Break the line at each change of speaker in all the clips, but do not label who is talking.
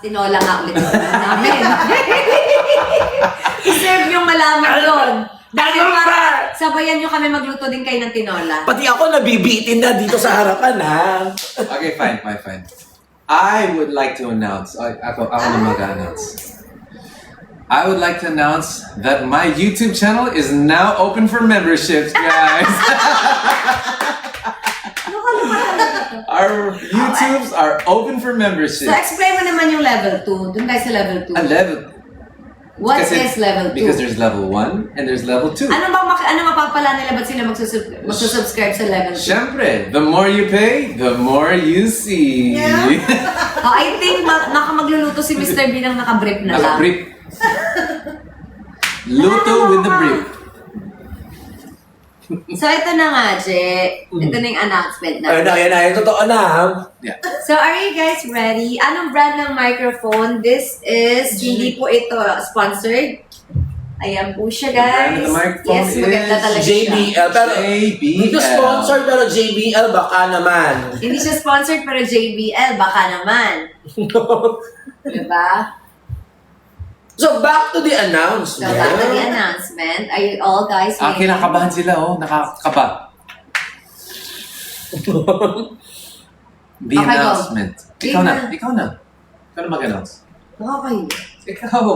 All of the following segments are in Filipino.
Tinola nga ulit namin. Serve yung malaman yun. Dahil para sabayan nyo kami magluto din kayo ng tinola.
Pati ako nabibitin na dito sa harapan, ha?
Okay, fine. I would like to announce, ako na mag-announce. I would like to announce that my YouTube channel is now open for memberships, guys. Our YouTubes are open for memberships.
So, explain mo naman yung level 2. Doon tayo sa level 2.
A level.
What
Kasi-
is level 2?
Because there's level 1 and there's level 2.
Ano mapapala nila? Ba't sila magsusubscribe sa level 2?
Siyempre, the more you pay, the more you see.
I think nakamagluluto si Mr. B ng nakabrief na lang.
Naka-brief. Luto with the brief.
So, ito na nga, Je. Ito na yung announcement
Ayun
na.
na, yun. Totoo na, ha?
Yeah.
So, are you guys ready? Anong brand ng microphone? This is, hindi po ito sponsored. Ayan po siya,
The brand
guys.
of the microphone
Yes, maganda
is
talaga siya.
JBL. Pero,
JBL.
hindi sponsored, pero JBL, baka naman.
Hindi siya sponsored, pero JBL, baka naman. Diba?
So, back to the
So,
announcement.
back to the announcement. Are you all guys ready?
Kinakabahan sila, nakakaba. The
Okay, go.
announcement.
Ikaw na.
Ikaw na mag-announce.
Okay.
Ikaw.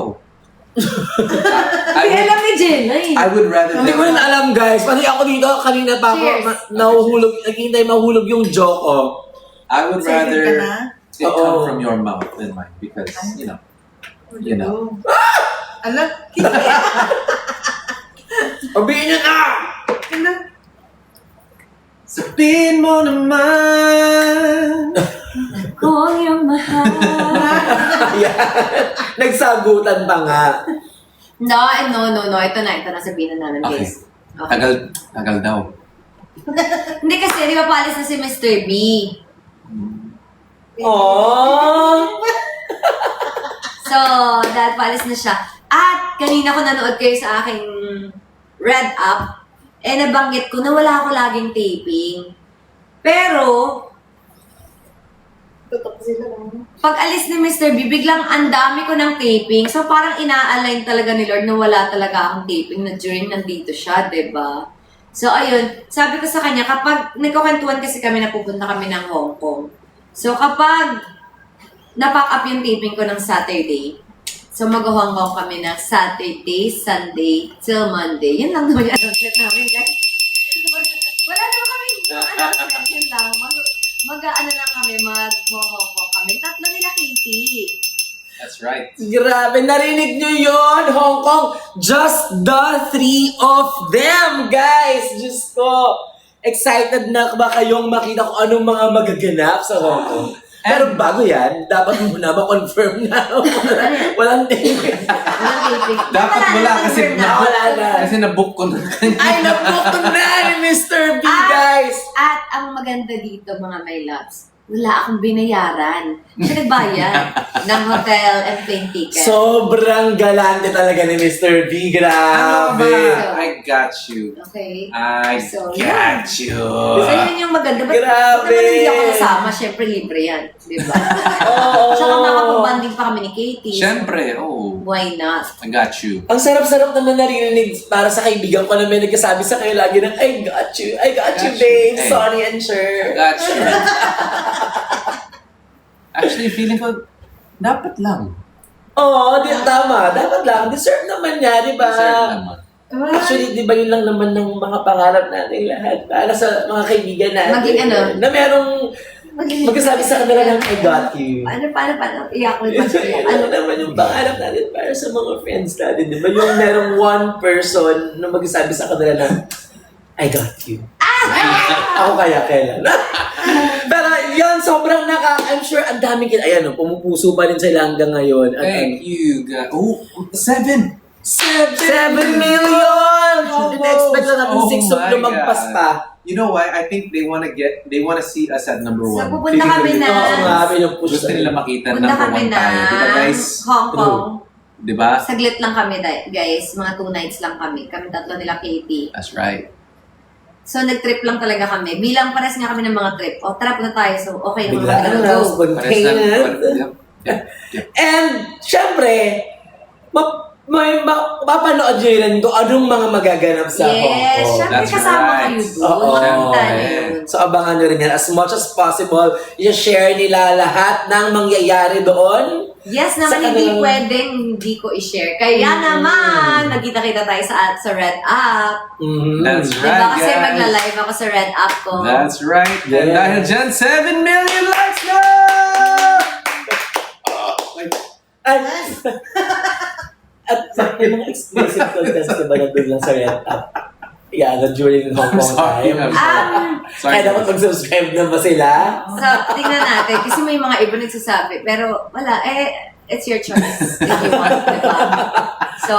Ay, alam ni Jenna eh.
I would rather
Hindi ko rin alam, guys. Pati ako dito, kanina pa ako,
Cheers.
nahuhulog, naghihintay mahulog yung joke ko.
I would
Excited ka
rather
na?
it come
Oo.
from your mouth than mine because, you know.
Alam,
Sabihin niyo na!
Sabihin mo naman.
Kung yung mahal.
Ayan. Nagsagutan pa nga.
No. Ito na sabihin na namin,
Okay.
guys. Okay.
Tagal daw.
Hindi kasi, di ba palis na si Mr. B?
Aww!
So, dahil palis na siya. At kanina ko nanood kayo sa aking Red Up, nabanggit ko na wala ako laging taping. Pero,
tutok sila.
pag alis ni Mr. B, biglang ang dami ko ng taping. So, parang ina-align talaga ni Lord na wala talaga akong taping na during nandito siya, 'di ba? So, ayun. Sabi ko sa kanya, kapag nagkukwentuhan kasi kami na pupunta kami ng Hong Kong. So, kapag na-pack up yung taping ko ng Saturday, so mag-Hong Kong kami ng Saturday, Sunday, till Monday. Yun lang naman yung announcement namin, guys. Wala naman kami announcement. Yun lang. Mag-ano lang kami, mag-Hong Kong kami. Tatlo nila, Katie.
That's right.
Grabe, narinig nyo yun, Hong Kong. Just the 3 of them, guys. Diyos ko. Excited na ba kayong makita kung anong mga magaganap sa Hong Kong? Pero bago yan, dapat muna ma-confirm na. Walang taping.
Walang taping.
Dapat wala kasi
Wala na.
Kasi na-book ko na.
Ay, nabook na ni Mr. B, guys.
At ang maganda dito, mga my loves, wala akong binayaran. Siya nagbayad ng hotel and plane ticket.
Sobrang galante talaga ni Mr. B. Grabe.
I got you.
Okay.
I
So,
got you.
So, yun yung maganda. Ba't
Grabe.
naman hindi ako nasama? Siyempre, libre yan. Di ba?
Oo.
Tsaka makapag-banding pa kami ni Katie.
Siyempre, oh.
Why not?
I got you.
Ang sarap-sarap naman narinig para sa kaibigan ko na may nagkasabi sa kayo lagi ng, I got you, babe,
Hey.
Sonny and
I
Cher.
got you. Actually, feeling ko, dapat lang.
Oo, tama. Dapat lang. Deserve naman niya, di ba?
Deserve naman.
Actually, di ba yun lang naman ng mga pangarap natin lahat para sa mga kaibigan natin.
Maging ano?
Na merong magkasabi sa kanila ng, I got you.
Paano? Iyak ko ba
Ano naman yung pangarap natin para sa mga friends natin, di ba? Yung merong one person na magsasabi sa kanila ng, I got you. Ako kaya kailan. Pero yun, sobrang I'm sure ang daming ayan, pumupuso pa rin sila hanggang ngayon. At,
Thank you, God. Oh, 7!
7 million! Ina-expect lang natin 6 of lumagpas pa.
You know why? I think they want to see us at number 1.
So, pupunta kami na.
Oo nga, pinupush
Gusto nila makita
Punta
number
kami
1
na
tayo. Diba, guys?
Hong Kong.
Diba?
Saglit lang kami, guys. Mga 2 nights lang kami. Kami tatlo nila, Katie.
That's right.
So, nag-trip lang talaga kami. Bilang pares nga kami ng mga trip. O, tara, punta tayo. So, okay naman
Bigla
kami
na,
go.
Pares na,
And, syempre, mapanood nyo rin kung anong mga magaganap sa Hong
Yes,
Kong.
syempre
That's
kasama
right.
kayo doon.
Oo.
Makita
Syempre.
niyo yun.
So, abangan nyo rin yan. As much as possible, i-share nila lahat ng mangyayari doon.
Yes
Sa
naman, hindi
kanilang-
pwedeng hindi ko i-share. Kaya naman, nagkita-kita tayo sa Red App.
Mhm.
That's
Diba
right,
kasi
guys.
magla-live ako sa Red App ko.
That's right. And
Yes.
dahil dyan, 7 million likes na!
At, at yung mga explicit content ka ba nandun lang sa Red App? Yeah, during Hong Kong
Sorry,
time.
I'm sorry.
Kaya dapat mag-subscribe na ba sila?
So, tingnan natin. Kasi may mga iba nagsasabi. Pero wala, it's your choice if you want, diba? So,